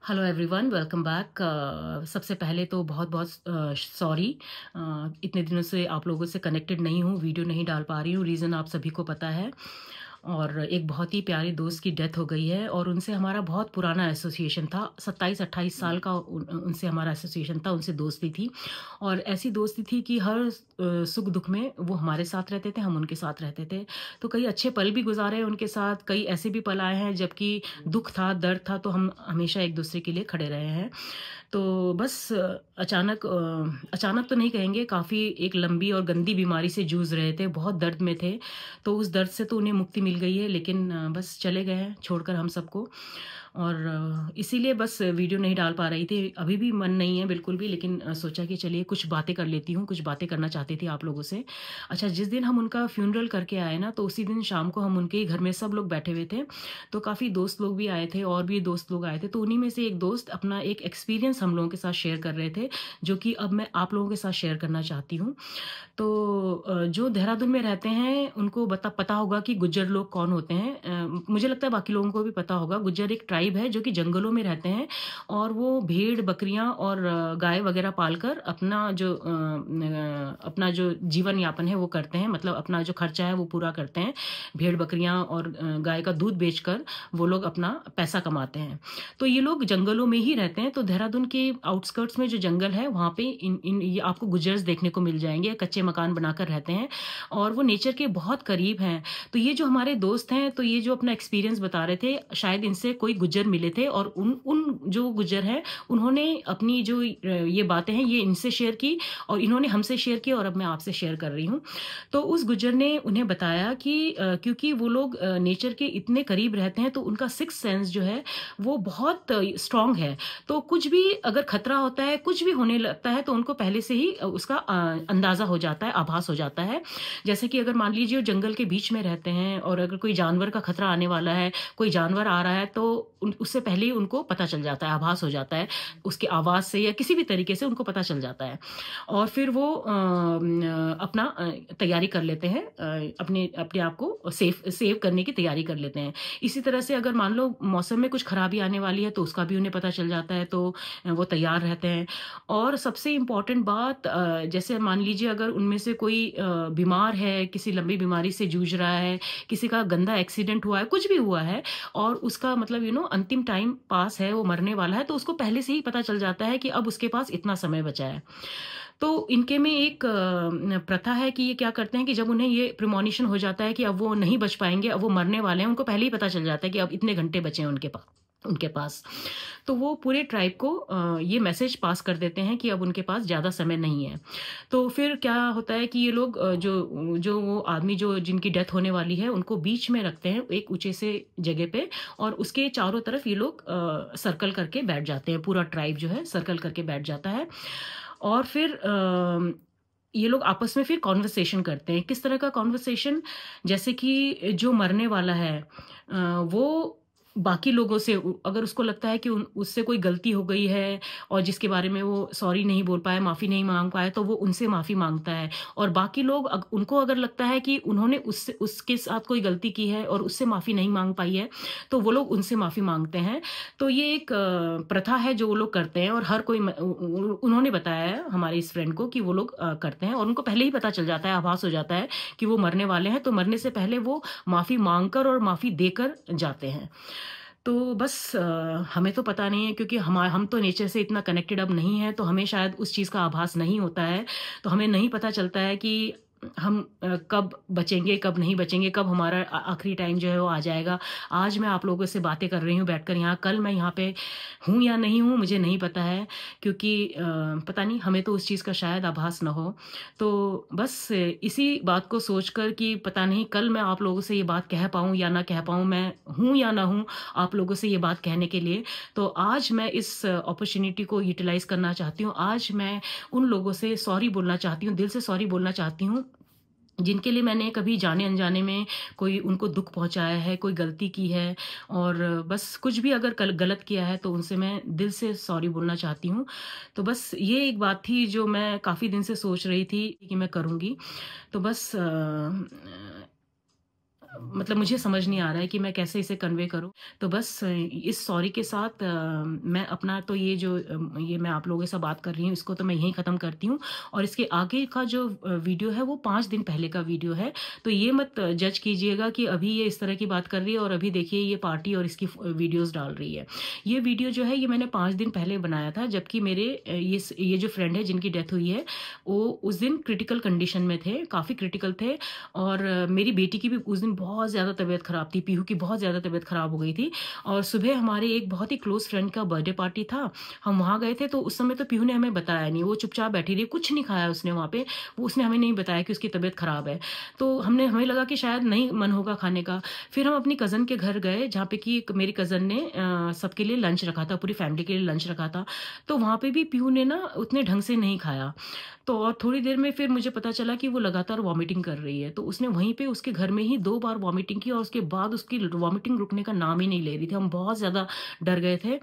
Hello everyone, welcome back. सबसे पहले तो बहुत बहुत सॉरी। इतने दिनों से आप लोगों से कनेक्टेड नहीं हूँ, वीडियो नहीं डाल पा रही हूँ। रीज़न आप सभी को पता है। और एक बहुत ही प्यारे दोस्त की डेथ हो गई है और उनसे हमारा बहुत पुराना एसोसिएशन था। 27-28 साल का उनसे हमारा एसोसिएशन था, उनसे दोस्ती थी। और ऐसी दोस्ती थी कि हर सुख दुख में वो हमारे साथ रहते थे, हम उनके साथ रहते थे। तो कई अच्छे पल भी गुजारे हैं उनके साथ, कई ऐसे भी पल आए हैं जबकि दुख था, दर्द था, तो हम हमेशा एक दूसरे के लिए खड़े रहे हैं। तो बस अचानक तो नहीं कहेंगे, काफ़ी एक लंबी और गंदी बीमारी से जूझ रहे थे, बहुत दर्द में थे। तो उस दर्द से तो उन्हें मुक्ति मिल गई है, लेकिन बस चले गए हैं छोड़कर हम सबको। और इसीलिए बस वीडियो नहीं डाल पा रही थी। अभी भी मन नहीं है बिल्कुल भी, लेकिन सोचा कि चलिए कुछ बातें कर लेती हूँ, कुछ बातें करना चाहती थी आप लोगों से। अच्छा, जिस दिन हम उनका फ्यूनरल करके आए ना, तो उसी दिन शाम को हम उनके ही घर में सब लोग बैठे हुए थे। तो काफ़ी दोस्त लोग भी आए थे और भी दोस्त लोग आए थे। तो उन्हीं में से एक दोस्त अपना एक एक्सपीरियंस हम लोगों के साथ शेयर कर रहे थे, जो कि अब मैं आप लोगों के साथ शेयर करना चाहती हूँ। तो जो देहरादून में रहते हैं उनको पता होगा कि गुज्जर लोग कौन होते हैं। मुझे लगता है बाकी लोगों को भी पता होगा। गुज्जर एक ट्राइब है जो कि जंगलों में रहते हैं और वो भेड़, बकरियाँ और गाय वगैरह पालकर अपना जो जीवन यापन है वो करते हैं। मतलब अपना जो खर्चा है वो पूरा करते हैं। भेड़, बकरियाँ और गाय का दूध बेचकर वो लोग अपना पैसा कमाते हैं। तो ये लोग जंगलों में ही रहते हैं। तो देहरादून के आउटस्कर्ट्स में जो जंगल है वहाँ पे इन इन ये आपको गुज्जर्स देखने को मिल जाएँगे। कच्चे मकान बनाकर रहते हैं और वो नेचर के बहुत करीब हैं। तो ये जो हमारे दोस्त हैं, तो ये जो अपना एक्सपीरियंस बता रहे थे, शायद इनसे कोई गुज्जर मिले थे और उन उन जो गुज्जर हैं, उन्होंने अपनी जो ये बातें हैं, ये इनसे शेयर की और इन्होंने हमसे शेयर की और अब मैं आपसे शेयर कर रही हूँ। तो उस गुज्जर ने उन्हें बताया कि क्योंकि वो लोग नेचर के इतने करीब रहते हैं, तो उनका सिक्स्थ सेंस जो है, वो बहुत स्ट्रॉन्ग है। तो कुछ भी अगर खतरा होता है, कुछ भी होने लगता है, तो उनको पहले से ही उसका अंदाज़ा हो जाता है, आभास हो जाता है। जैसे कि अगर मान लीजिए वो जंगल के बीच में रहते हैं और अगर कोई जानवर का खतरा आने वाला है, कोई जानवर आ रहा है, तो उससे पहले ही उनको पता चल जाता है, आभास हो जाता है। उसकी आवाज़ से या किसी भी तरीके से उनको पता चल जाता है। और फिर वो अपना तैयारी कर लेते हैं, अपने अपने आप को सेव करने की तैयारी कर लेते हैं। इसी तरह से अगर मान लो मौसम में कुछ खराबी आने वाली है, तो उसका भी उन्हें पता चल जाता है, तो वो तैयार रहते हैं। और सबसे इम्पोर्टेंट बात, जैसे मान लीजिए अगर उनमें से कोई बीमार है, किसी लंबी बीमारी से जूझ रहा है, किसी का गंदा एक्सीडेंट हुआ है, कुछ भी हुआ है और उसका मतलब अंतिम टाइम पास है, वो मरने वाला है, तो उसको पहले से ही पता चल जाता है कि अब उसके पास इतना समय बचा है। तो इनके में एक प्रथा है कि ये क्या करते हैं कि जब उन्हें ये प्रीमोनिशन हो जाता है कि अब वो नहीं बच पाएँगे, अब वो मरने वाले हैं, उनको पहले ही पता चल जाता है कि अब इतने घंटे बचे हैं उनके पास। तो वो पूरे ट्राइब को ये मैसेज पास कर देते हैं कि अब उनके पास ज़्यादा समय नहीं है। तो फिर क्या होता है कि ये लोग जो जो वो आदमी जो जिनकी डेथ होने वाली है, उनको बीच में रखते हैं एक ऊँचे से जगह पे और उसके चारों तरफ ये लोग सर्कल करके बैठ जाते हैं। पूरा ट्राइब जो है सर्कल करके बैठ जाता है। और फिर ये लोग आपस में फिर कन्वर्सेशन करते हैं। किस तरह का कन्वर्सेशन? जैसे कि जो मरने वाला है वो बाकी लोगों से अगर उसको लगता है कि उससे कोई गलती हो गई है और जिसके बारे में वो सॉरी नहीं बोल पाया, माफ़ी नहीं माँग पाया, तो वो उनसे माफ़ी माँगता है। और बाकी लोग उनको अगर लगता है कि उन्होंने उसके साथ कोई गलती की है और उससे माफ़ी नहीं माँग पाई है, तो वो लोग उनसे माफ़ी माँगते हैं। तो ये एक प्रथा है जो वो लोग करते हैं और हर कोई उन्होंने बताया है हमारे इस फ्रेंड को कि वो लोग करते हैं और उनको पहले ही पता चल जाता है, आभास हो जाता है कि वो मरने वाले हैं, तो मरने से पहले वो माफ़ी माँगकर और माफ़ी देकर जाते हैं। तो बस हमें तो पता नहीं है क्योंकि हम तो नेचर से इतना कनेक्टेड अब नहीं है, तो हमें शायद उस चीज़ का आभास नहीं होता है। तो हमें नहीं पता चलता है कि हम कब बचेंगे, कब नहीं बचेंगे, कब हमारा आखिरी टाइम जो है वो आ जाएगा। आज मैं आप लोगों से बातें कर रही हूँ बैठकर यहाँ, कल मैं यहाँ पे हूँ या नहीं हूँ मुझे नहीं पता है क्योंकि पता नहीं, हमें तो उस चीज़ का शायद आभास ना हो। तो बस इसी बात को सोचकर कि पता नहीं कल मैं आप लोगों से ये बात कह पाऊँ या ना कह पाऊँ, मैं हूँ या ना हूँ आप लोगों से ये बात कहने के लिए। तो आज मैं इस अपॉर्च्युनिटी को यूटिलाइज़ करना चाहती हूँ। आज मैं उन लोगों से सॉरी बोलना चाहती हूँ, दिल से सॉरी बोलना चाहती हूँ, जिनके लिए मैंने कभी जाने-अनजाने में कोई उनको दुःख पहुँचाया है, कोई गलती की है और बस कुछ भी अगर गलत किया है तो उनसे मैं दिल से सॉरी बोलना चाहती हूँ। तो बस ये एक बात थी जो मैं काफ़ी दिन से सोच रही थी कि मैं करूँगी। तो बस मतलब मुझे समझ नहीं आ रहा है कि मैं कैसे इसे कन्वे करूं। तो बस इस सॉरी के साथ मैं अपना तो ये मैं आप लोगों के साथ बात कर रही हूँ, इसको तो मैं यहीं ख़त्म करती हूँ। और इसके आगे का जो वीडियो है वो 5 दिन पहले का वीडियो है, तो ये मत जज कीजिएगा कि अभी ये इस तरह की बात कर रही है और अभी देखिए ये पार्टी और इसकी वीडियोज़ डाल रही है। ये वीडियो जो है ये मैंने 5 दिन पहले बनाया था, जबकि मेरे ये जो फ्रेंड है जिनकी डेथ हुई है वो उस दिन क्रिटिकल कंडीशन में थे, काफ़ी क्रिटिकल थे। और मेरी बेटी की भी उस दिन बहुत ज़्यादा तबीयत ख़राब थी, पीहू की बहुत ज़्यादा तबीयत ख़राब हो गई थी। और सुबह हमारे एक बहुत ही क्लोज़ फ्रेंड का बर्थडे पार्टी था, हम वहाँ गए थे। तो उस समय तो पीहू ने हमें बताया नहीं, वो चुपचाप बैठी रही, कुछ नहीं खाया उसने वहाँ पे, उसने हमें नहीं बताया कि उसकी तबीयत ख़राब है। तो हमें लगा कि शायद नहीं मन होगा खाने का। फिर हम अपनी कज़न के घर गए, जहाँ पे कि मेरी कज़न ने सबके लिए लंच रखा था, पूरी फैमिली के लिए लंच रखा था। तो वहाँ पे भी पीहू ने ना उतने ढंग से नहीं खाया। तो और थोड़ी देर में फिर मुझे पता चला कि वो लगातार वॉमिटिंग कर रही है। तो उसने वहीं पे उसके घर में ही 2 बार वॉमिटिंग की और उसके बाद उसकी वॉमिटिंग रुकने का नाम ही नहीं ले रही थी। हम बहुत ज़्यादा डर गए थे।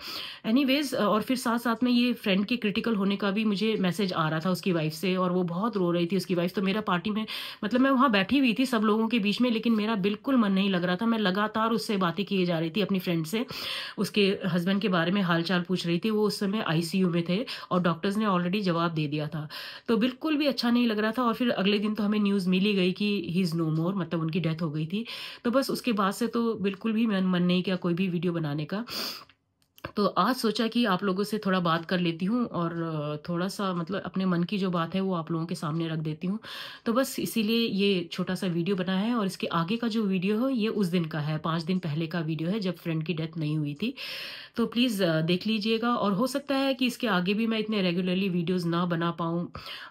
एनीवेज, और फिर साथ साथ में ये फ्रेंड के क्रिटिकल होने का भी मुझे मैसेज आ रहा था उसकी वाइफ से, और वो बहुत रो रही थी उसकी वाइफ। तो मेरा पार्टी में मतलब मैं वहाँ बैठी हुई थी सब लोगों के बीच में, लेकिन मेरा बिल्कुल मन नहीं लग रहा था। मैं लगातार उससे बातें किए जा रही थी अपनी फ्रेंड से, उसके हस्बैंड के बारे में हाल चाल पूछ रही थी। वो उस समय ICU में थे और डॉक्टर्स ने ऑलरेडी जवाब दे दिया था। तो बिल्कुल भी अच्छा नहीं लग रहा था। और फिर अगले दिन तो हमें न्यूज़ मिल ही गई कि ही इज़ नो मोर, मतलब उनकी डेथ हो गई थी। तो बस उसके बाद से तो बिल्कुल भी मन नहीं किया कोई भी वीडियो बनाने का। तो आज सोचा कि आप लोगों से थोड़ा बात कर लेती हूँ और थोड़ा सा मतलब अपने मन की जो बात है वो आप लोगों के सामने रख देती हूँ। तो बस इसीलिए ये छोटा सा वीडियो बना है। और इसके आगे का जो वीडियो है ये उस दिन का है, 5 दिन पहले का वीडियो है जब फ्रेंड की डेथ नहीं हुई थी। तो प्लीज़ देख लीजिएगा। और हो सकता है कि इसके आगे भी मैं इतने रेगुलरली वीडियोज़ ना बना पाऊँ,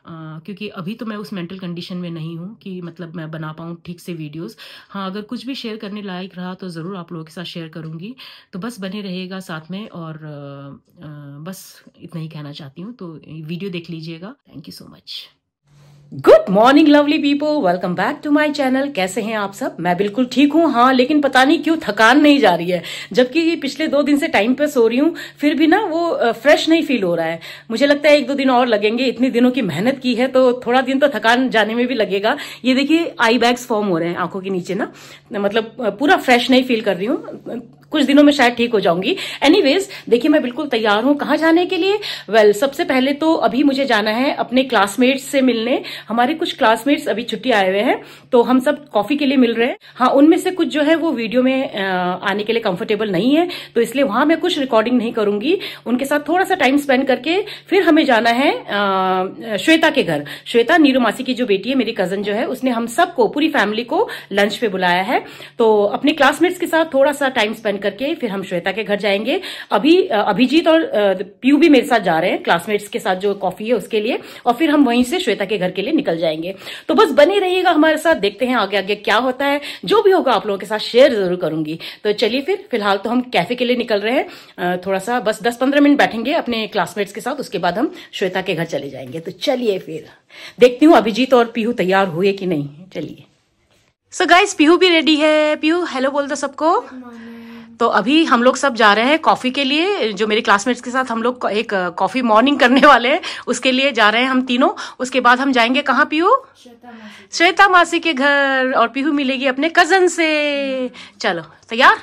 क्योंकि अभी तो मैं उस मेंटल कंडीशन में नहीं हूँ कि मतलब मैं बना पाऊँ ठीक से वीडियोज़। हाँ, अगर कुछ भी शेयर करने लायक रहा तो ज़रूर आप लोगों के साथ शेयर करूँगी। तो बस बने रहिएगा साथ में। और बस इतना ही कहना चाहती हूँ। तो वीडियो देख लीजिएगा। Thank you so much. Good morning lovely people, welcome back to my channel. कैसे हैं आप सब? मैं बिल्कुल ठीक हूँ। हाँ, लेकिन पता नहीं क्यों थकान नहीं जा रही है, जबकि पिछले 2 दिन से टाइम पे सो रही हूँ, फिर भी ना वो फ्रेश नहीं फील हो रहा है। मुझे लगता है 1-2 दिन और लगेंगे। इतनी दिनों की मेहनत की है तो थोड़ा दिन तो थकान जाने में भी लगेगा। ये देखिए आई बैग्स फॉर्म हो रहे हैं आंखों के नीचे ना, मतलब पूरा फ्रेश नहीं फील कर रही हूँ। कुछ दिनों में शायद ठीक हो जाऊंगी। एनीवेज, देखिए मैं बिल्कुल तैयार हूँ। कहाँ जाने के लिए? वेल, सबसे पहले तो अभी मुझे जाना है अपने क्लासमेट्स से मिलने। हमारे कुछ क्लासमेट्स अभी छुट्टी आए हुए हैं, तो हम सब कॉफी के लिए मिल रहे हैं। हाँ, उनमें से कुछ जो है वो वीडियो में आने के लिए कंफर्टेबल नहीं है, तो इसलिए वहां मैं कुछ रिकॉर्डिंग नहीं करूंगी। उनके साथ थोड़ा सा टाइम स्पेंड करके फिर हमें जाना है श्वेता के घर। श्वेता, नीरू मासी की जो बेटी है, मेरी कजन जो है, उसने हम सबको, पूरी फैमिली को लंच पे बुलाया है। तो अपने क्लासमेट्स के साथ थोड़ा सा टाइम स्पेंड करके फिर हम श्वेता के घर जाएंगे। अभी अभिजीत और पीयू भी मेरे साथ जा रहे हैं क्लासमेट्स के साथ जो कॉफी है उसके लिए, और फिर हम वहीं से श्वेता के घर के लिए निकल जाएंगे। तो बस बने रहिएगा हमारे साथ, देखते हैं आगे आगे क्या होता है। जो भी होगा आप लोगों के साथ शेयर जरूर करूंगी। तो चलिए फिलहाल तो हम कैफे के लिए निकल रहे हैं। थोड़ा सा बस 10-15 मिनट बैठेंगे अपने क्लासमेट्स के साथ, उसके बाद हम श्वेता के घर चले जाएंगे। तो चलिए फिर देखती हूँ अभिजीत और पीहू तैयार हुए कि नहीं। चलिए। सो गाइस, पीहू भी रेडी है। पीहू हेलो बोल दो सबको। तो अभी हम लोग सब जा रहे हैं कॉफी के लिए, जो मेरे क्लासमेट्स के साथ हम लोग एक कॉफी मॉर्निंग करने वाले हैं, उसके लिए जा रहे हैं हम तीनों। उसके बाद हम जाएंगे कहाँ पीहू? श्वेता मासी के घर, और पीहू मिलेगी अपने कजन से। चलो तैयार?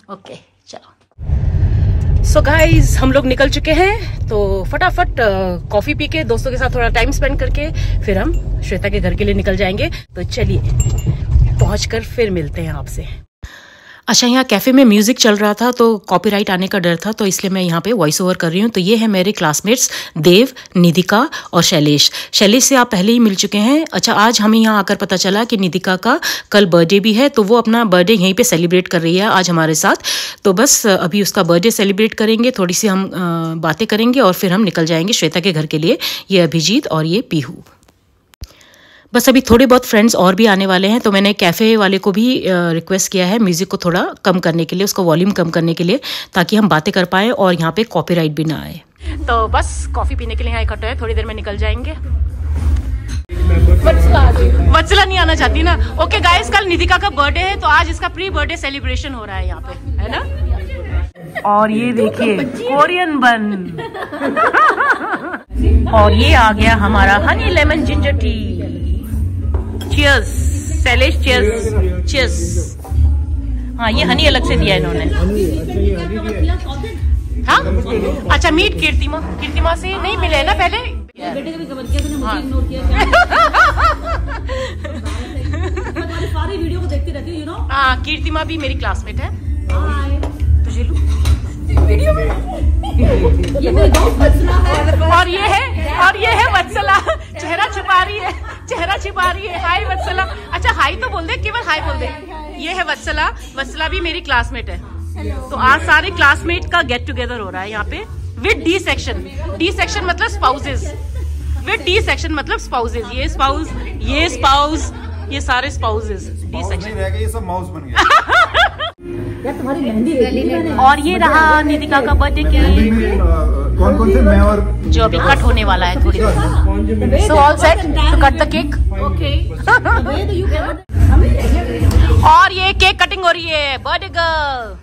ओके चलो। सो गाइज, हम लोग निकल चुके हैं। तो फटाफट कॉफी पी के दोस्तों के साथ थोड़ा टाइम स्पेंड करके फिर हम श्वेता के घर के लिए निकल जाएंगे। तो चलिए पहुंचकर फिर मिलते हैं आपसे। अच्छा, यहाँ कैफ़े में म्यूज़िक चल रहा था तो कॉपीराइट आने का डर था, तो इसलिए मैं यहाँ पे वॉइस ओवर कर रही हूँ। तो ये है मेरे क्लासमेट्स देव, निधिका और शैलेश। शैलेश से आप पहले ही मिल चुके हैं। अच्छा, आज हमें यहाँ आकर पता चला कि निधिका का कल बर्थडे भी है, तो वो अपना बर्थडे यहीं पे सेलिब्रेट कर रही है आज हमारे साथ। तो बस अभी उसका बर्थडे सेलिब्रेट करेंगे, थोड़ी सी हम बातें करेंगे और फिर हम निकल जाएंगे श्वेता के घर के लिए। ये अभिजीत और ये पीहू। बस अभी थोड़े बहुत फ्रेंड्स और भी आने वाले हैं, तो मैंने कैफ़े वाले को भी रिक्वेस्ट किया है म्यूज़िक को थोड़ा कम करने के लिए, उसका वॉल्यूम कम करने के लिए, ताकि हम बातें कर पाएँ और यहाँ पे कॉपीराइट भी ना आए। तो बस कॉफ़ी पीने के लिए यहाँ इकट्ठा है, थोड़ी देर में निकल जाएंगे। वत्सला नहीं आना चाहती ना। ओके गाइस, कल निधिका का बर्थडे है, तो आज इसका प्री बर्थडे सेलिब्रेशन हो रहा है यहाँ पे, है ना। और ये देखिए कोरियन बन। और ये आ गया हमारा honey lemon ginger tea. Cheers, Shailesh, cheers, cheers। हाँ ये हनी अलग से दिया है इन्होंने। हाँ अच्छा मीट कीर्तिमा से नहीं मिले ना पहले। बेटे का भी खबर किया तूने, मुझे इग्नोर किया सारी वीडियो को देखती रहती हूँ, यू नो। हाँ कीर्तिमा भी मेरी क्लासमेट है। तुझे लूं वीडियो में। ये मेरी दोस्त वत्सला है और ये है वत्सला। चेहरा छुपा रही है। हाय वत्सला। अच्छा हाय तो बोल दे, केवल हाय बोल दे। ये है वत्सला भी मेरी क्लासमेट है। तो आज सारे क्लासमेट का गेट टुगेदर हो रहा है यहाँ पे विद डी सेक्शन मतलब स्पाउसेस। विद डी सेक्शन मतलब स्पाउसेस। ये स्पाउस ये सारे स्पाउसेस। डी सेक्शन ये सब माउस बन गया। तुम्हारी मेहंदी। और ये रहा निधिका का बर्थडे केक। कौन से मैं और जो अभी कट होने वाला है थोड़ी। So all set to cut the cake. Okay. और ये केक कटिंग हो रही है बर्थडे गर्ल।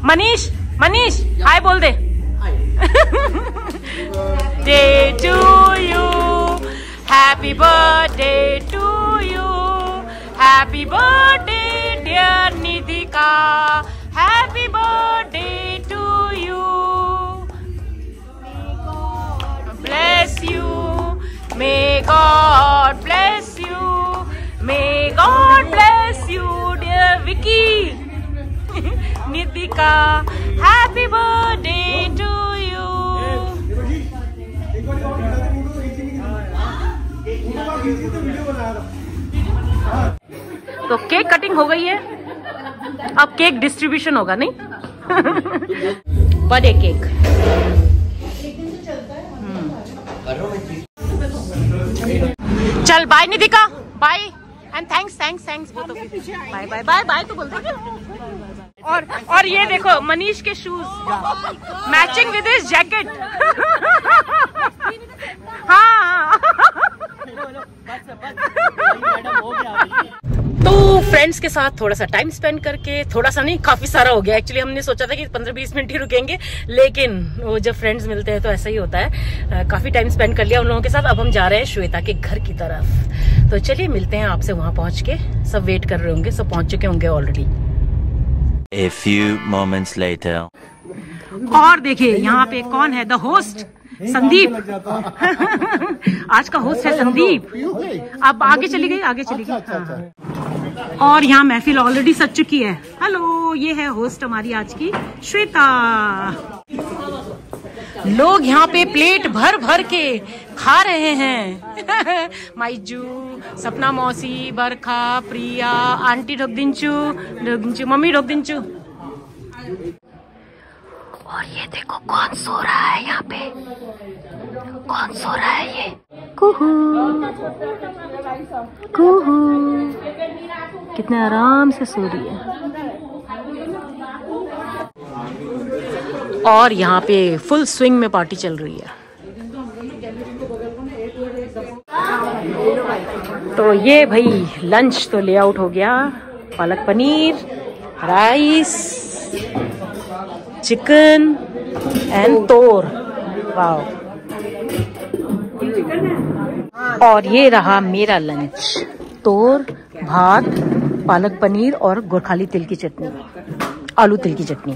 मनीष हाय बोल दे। Day to you, happy birthday to you, happy birthday dear Nidhika, happy birthday to you, bless you, may God bless you, May God bless you, dear Vicky. Nitika, happy birthday to you. तो cake cutting हो गई है, अब cake distribution होगा नहीं। Birthday cake. चल bye Nidhika, bye and thanks both of you. Bye तो बोल दो। और ये देखो मनीष के shoes matching with his jacket. हाँ तो फ्रेंड्स के साथ थोड़ा सा टाइम स्पेंड करके, थोड़ा सा नहीं काफी सारा हो गया एक्चुअली। हमने सोचा था कि 15-20 मिनट ही रुकेंगे, लेकिन वो जब फ्रेंड्स मिलते हैं तो ऐसा ही होता है। काफी टाइम स्पेंड कर लिया उन लोगों के साथ। अब हम जा रहे हैं श्वेता के घर की तरफ। तो चलिए मिलते हैं आपसे वहां पहुंच के। सब वेट कर रहे होंगे, सब पहुंच चुके होंगे already. A few moments later. और देखिए यहाँ पे कौन है, द होस्ट संदीप। आज का होस्ट है संदीप। अब आगे चली गई। हाँ। और यहाँ महफिल ऑलरेडी सज चुकी है। हेलो, ये है होस्ट हमारी आज की श्वेता। लोग यहाँ पे प्लेट भर भर के खा रहे हैं। माइजू, सपना मौसी, बरखा, प्रिया, आंटी ढोक दिंचू, मम्मी ढोक दिंचू। और ये देखो कौन सो रहा है यहाँ पे, कौन सो रहा है ये। कुहू कुहू, कितने आराम से सो रही है। और यहाँ पे फुल स्विंग में पार्टी चल रही है। तो ये भाई लंच तो ले आउट हो गया। Palak paneer, rice, chicken and तोर। वाओ। और ये रहा मेरा लंच, तोर, भात, पालक पनीर और गोरखाली तिल की चटनी, आलू तिल की चटनी।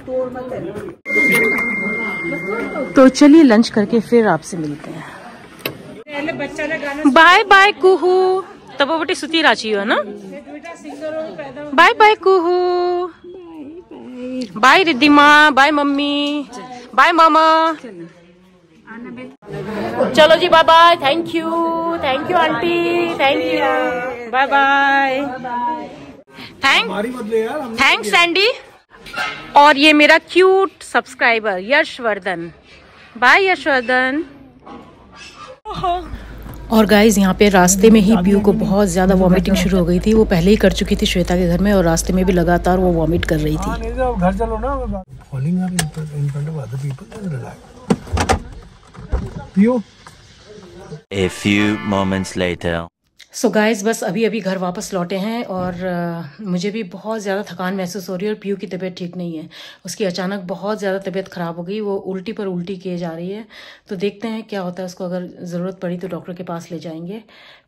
तो चलिए लंच करके फिर आपसे मिलते हैं। Bye bye Kuhu. तब वो बटी सुती राची हो ना। Bye bye Kuhu, bye Riddhima, bye mummy, bye मामा। चलो जी bye bye. Thank you aunty, thank you, bye bye. Thanks Sandy. और ये मेरा cute subscriber Yashvardhan. Bye Yashvardhan. और गाइज यहाँ पे रास्ते में ही पीयू को बहुत ज्यादा वॉमिटिंग शुरू हो गई थी। वो पहले ही कर चुकी थी श्वेता के घर में, और रास्ते में भी लगातार वो वॉमिट कर रही थी। घर चलो ना। A few moments later. So guys बस अभी अभी घर वापस लौटे हैं और मुझे भी बहुत ज़्यादा थकान महसूस हो रही है और पीयू की तबीयत ठीक नहीं है। उसकी अचानक बहुत ज़्यादा तबीयत ख़राब हो गई, वो उल्टी पर उल्टी किए जा रही है। तो देखते हैं क्या होता है, उसको अगर ज़रूरत पड़ी तो डॉक्टर के पास ले जाएंगे।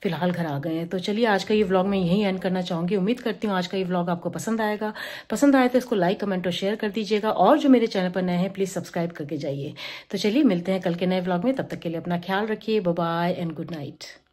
फ़िलहाल घर आ गए हैं। तो चलिए आज का ये व्लॉग मैं यहीं एंड करना चाहूँगी। उम्मीद करती हूँ आज का ये व्लॉग आपको पसंद आएगा। पसंद आए तो इसको लाइक कमेंट और शेयर कर दीजिएगा, और जो मेरे चैनल पर नए हैं प्लीज़ सब्सक्राइब करके जाइए। तो चलिए मिलते हैं कल के नए व्लॉग में, तब तक के लिए अपना ख्याल रखिए। Bye bye and good night.